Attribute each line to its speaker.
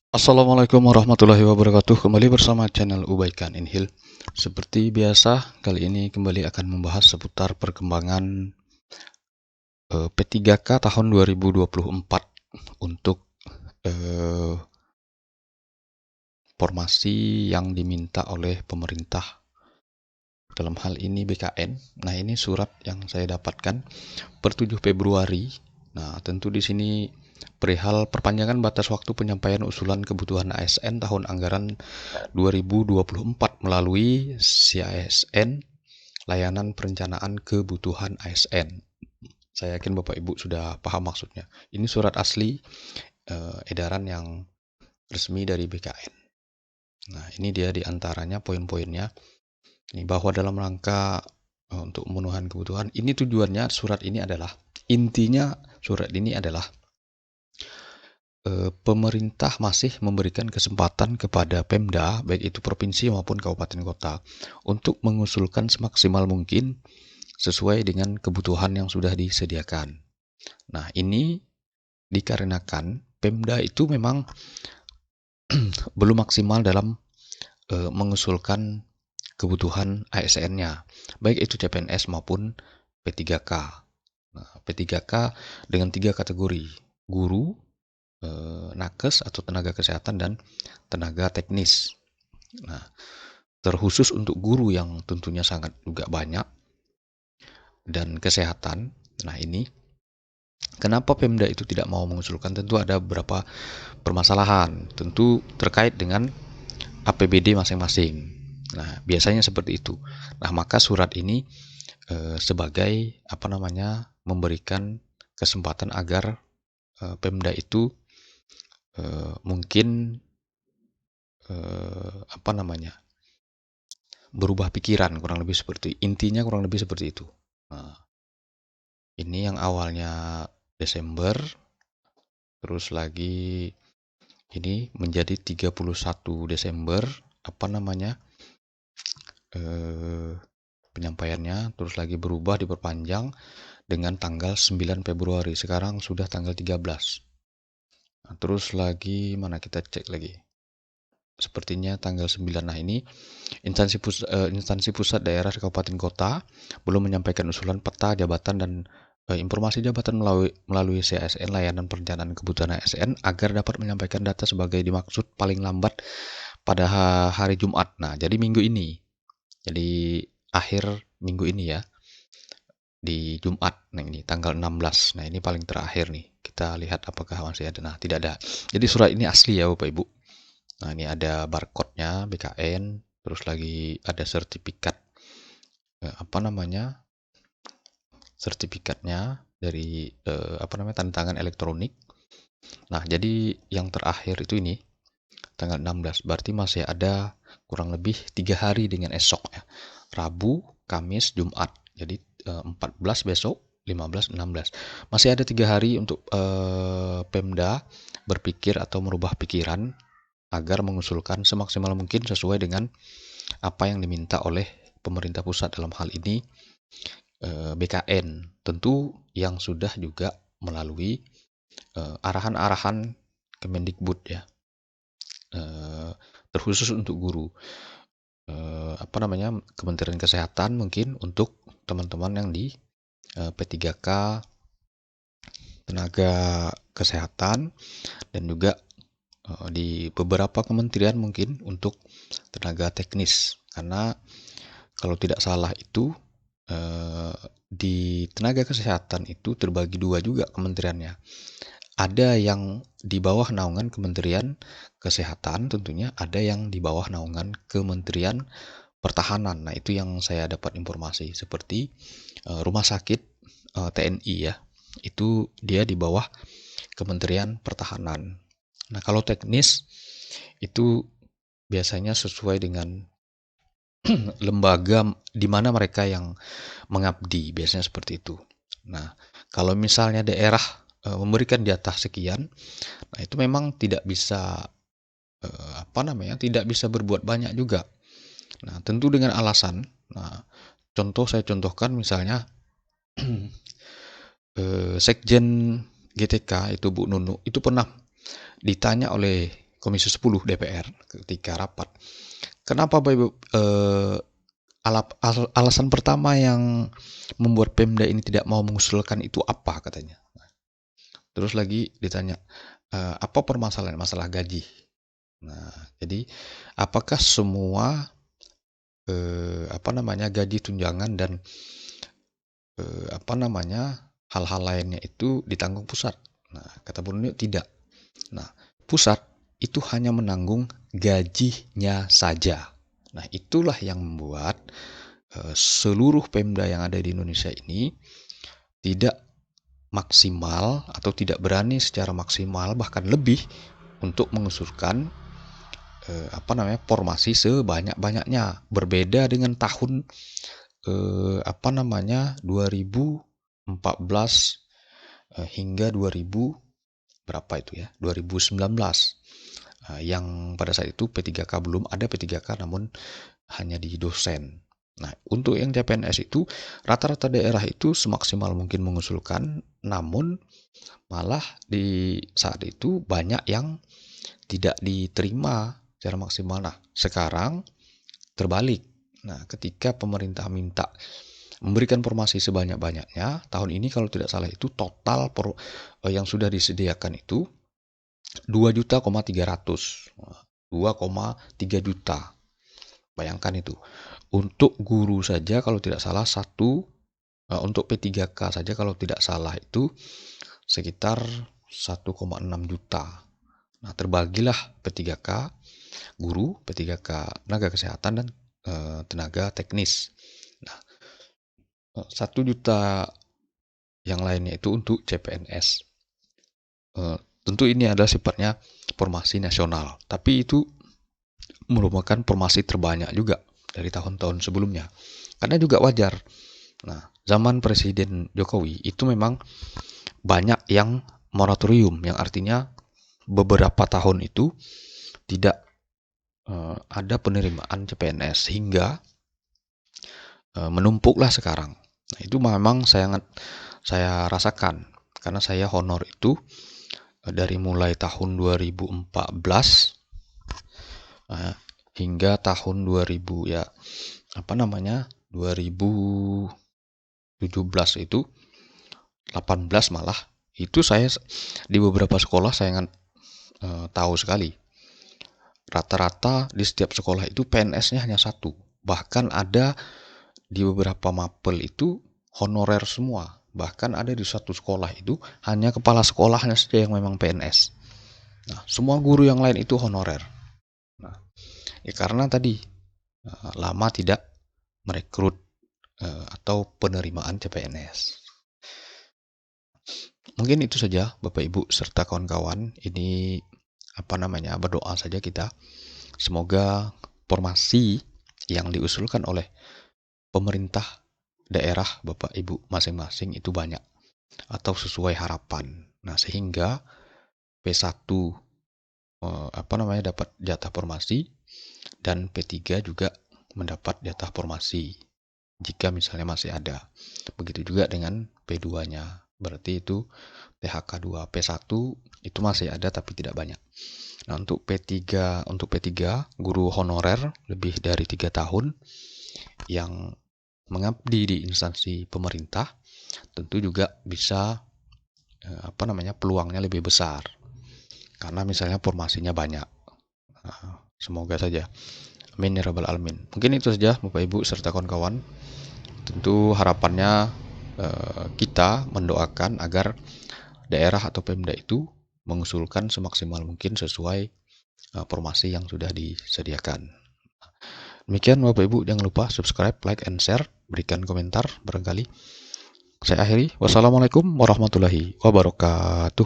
Speaker 1: Assalamualaikum warahmatullahi wabarakatuh. Kembali bersama channel Ubaikan Inhil. Seperti biasa, kali ini kembali akan membahas seputar perkembangan P3K tahun 2024 untuk eh, formasi yang diminta oleh pemerintah. Dalam hal ini BKN. Nah, ini surat yang saya dapatkan per 7 Februari. Nah, tentu di sini perihal perpanjangan batas waktu penyampaian usulan kebutuhan ASN tahun anggaran 2024 melalui CASN, Layanan Perencanaan Kebutuhan ASN. Saya yakin Bapak Ibu sudah paham maksudnya. Ini surat asli edaran yang resmi dari BKN. Nah, ini dia di antaranya poin-poinnya. Ini bahwa dalam rangka untuk memenuhi kebutuhan, ini tujuannya surat ini adalah, intinya surat ini adalah pemerintah masih memberikan kesempatan kepada Pemda, baik itu provinsi maupun kabupaten kota, untuk mengusulkan semaksimal mungkin sesuai dengan kebutuhan yang sudah disediakan. Nah, ini dikarenakan Pemda itu memang belum maksimal dalam mengusulkan kebutuhan ASN-nya, baik itu CPNS maupun P3K. Nah, P3K dengan 3 kategori: guru, nakes atau tenaga kesehatan, dan tenaga teknis. Nah, terkhusus untuk guru yang tentunya sangat juga banyak, dan kesehatan. Nah, ini kenapa Pemda itu tidak mau mengusulkan? Tentu ada beberapa permasalahan, tentu terkait dengan APBD masing-masing. Nah, biasanya seperti itu. Nah, maka surat ini sebagai memberikan kesempatan agar Pemda itu mungkin berubah pikiran, kurang lebih seperti intinya, kurang lebih seperti itu. Nah, ini yang awalnya Desember, terus lagi ini menjadi 31 Desember penyampaiannya, terus lagi berubah, diperpanjang dengan tanggal 9 Februari. Sekarang sudah tanggal 13. Nah, terus lagi mana, kita cek lagi. Sepertinya tanggal 9. Nah, ini instansi pusat, daerah, kabupaten, kota belum menyampaikan usulan peta jabatan dan informasi jabatan melalui CASN, Layanan Perencanaan Kebutuhan ASN, agar dapat menyampaikan data sebagai dimaksud paling lambat pada hari Jumat. Nah, jadi minggu ini. Jadi akhir minggu ini ya. Di Jumat. Nah, ini tanggal 16. Nah, ini paling terakhir nih. Kita lihat apakah masih ada. Nah, tidak ada. Jadi surat ini asli ya Bapak Ibu. Nah, ini ada barcode-nya BKN, terus lagi ada sertifikat sertifikatnya dari tanda tangan elektronik. Nah, jadi yang terakhir itu ini tanggal 16. Berarti masih ada kurang lebih 3 hari dengan esok ya. Rabu, Kamis, Jumat. Jadi 14 besok, 15, 16. Masih ada 3 hari untuk Pemda berpikir atau merubah pikiran agar mengusulkan semaksimal mungkin sesuai dengan apa yang diminta oleh pemerintah pusat, dalam hal ini BKN. Tentu yang sudah juga melalui arahan-arahan Kemendikbud ya, terkhusus untuk guru. Kementerian Kesehatan mungkin untuk teman-teman yang di P3K, tenaga kesehatan, dan juga di beberapa kementerian mungkin untuk tenaga teknis. Karena kalau tidak salah itu di tenaga kesehatan itu terbagi dua juga kementeriannya. Ada yang di bawah naungan Kementerian Kesehatan tentunya, ada yang di bawah naungan Kementerian Pertahanan. Nah, itu yang saya dapat informasi. Seperti rumah sakit TNI ya, itu dia di bawah Kementerian Pertahanan. Nah, kalau teknis itu biasanya sesuai dengan lembaga di mana mereka yang mengabdi, biasanya seperti itu. Nah, kalau misalnya daerah memberikan jatah sekian, nah itu memang tidak bisa tidak bisa berbuat banyak juga. Nah, tentu dengan alasan, nah saya contohkan misalnya Sekjen GTK itu Bu Nunu itu pernah ditanya oleh Komisi 10 DPR ketika rapat. Kenapa Bapak Ibu alasan pertama yang membuat Pemda ini tidak mau mengusulkan itu apa katanya. Terus lagi ditanya, apa permasalahan? Masalah gaji. Nah, jadi apakah semua gaji tunjangan dan hal-hal lainnya itu ditanggung pusat? Nah, kata Bu Nunung tidak. Nah, pusat itu hanya menanggung gajinya saja. Nah, itulah yang membuat seluruh Pemda yang ada di Indonesia ini tidak maksimal atau tidak berani secara maksimal bahkan lebih untuk mengusulkan formasi sebanyak-banyaknya. Berbeda dengan tahun 2014 hingga 2019 yang pada saat itu P3K belum ada P3K namun hanya di dosen. Nah, untuk yang CPNS itu rata-rata daerah itu semaksimal mungkin mengusulkan, namun malah di saat itu banyak yang tidak diterima secara maksimal. Nah, sekarang terbalik. Nah, ketika pemerintah minta memberikan formasi sebanyak-banyaknya, tahun ini kalau tidak salah itu total yang sudah disediakan itu 2.300.000. 2,3 juta. Bayangkan itu. Untuk guru saja kalau tidak salah untuk P3K saja kalau tidak salah itu sekitar 1,6 juta. Nah, terbagilah P3K guru, P3K tenaga kesehatan dan tenaga teknis. Nah, 1 juta yang lainnya itu untuk CPNS. Tentu ini adalah sifatnya formasi nasional, tapi itu merupakan formasi terbanyak juga dari tahun-tahun sebelumnya. Karena juga wajar. Nah, zaman Presiden Jokowi itu memang banyak yang moratorium, yang artinya beberapa tahun itu tidak ada penerimaan CPNS hingga menumpuklah sekarang. Nah, itu memang saya rasakan karena saya honor itu dari mulai tahun 2014 hingga tahun 2017 itu 18 malah itu saya di beberapa sekolah saya tahu sekali rata-rata di setiap sekolah itu PNS-nya hanya satu, bahkan ada di beberapa mapel itu honorer semua. Bahkan ada di satu sekolah itu hanya kepala sekolahnya saja yang memang PNS. Nah, semua guru yang lain itu honorer. Nah, karena tadi lama tidak merekrut atau penerimaan CPNS. Mungkin itu saja Bapak Ibu serta kawan-kawan. Ini berdoa saja kita. Semoga formasi yang diusulkan oleh pemerintah daerah Bapak Ibu masing-masing itu banyak atau sesuai harapan. Nah, sehingga P1 dapat jatah formasi dan P3 juga mendapat jatah formasi jika misalnya masih ada. Begitu juga dengan P2-nya. Berarti itu THK2. P1 itu masih ada tapi tidak banyak. Nah, untuk P3 guru honorer lebih dari 3 tahun yang mengabdi di instansi pemerintah tentu juga bisa peluangnya lebih besar karena misalnya formasinya banyak. Semoga saja, amin ya rabbal alamin. Mungkin itu saja Bapak Ibu serta kawan-kawan. Tentu harapannya kita mendoakan agar daerah atau Pemda itu mengusulkan semaksimal mungkin sesuai formasi yang sudah disediakan. Demikian Bapak Ibu, jangan lupa subscribe, like, and share, berikan komentar barangkali. Saya akhiri, wassalamualaikum warahmatullahi wabarakatuh.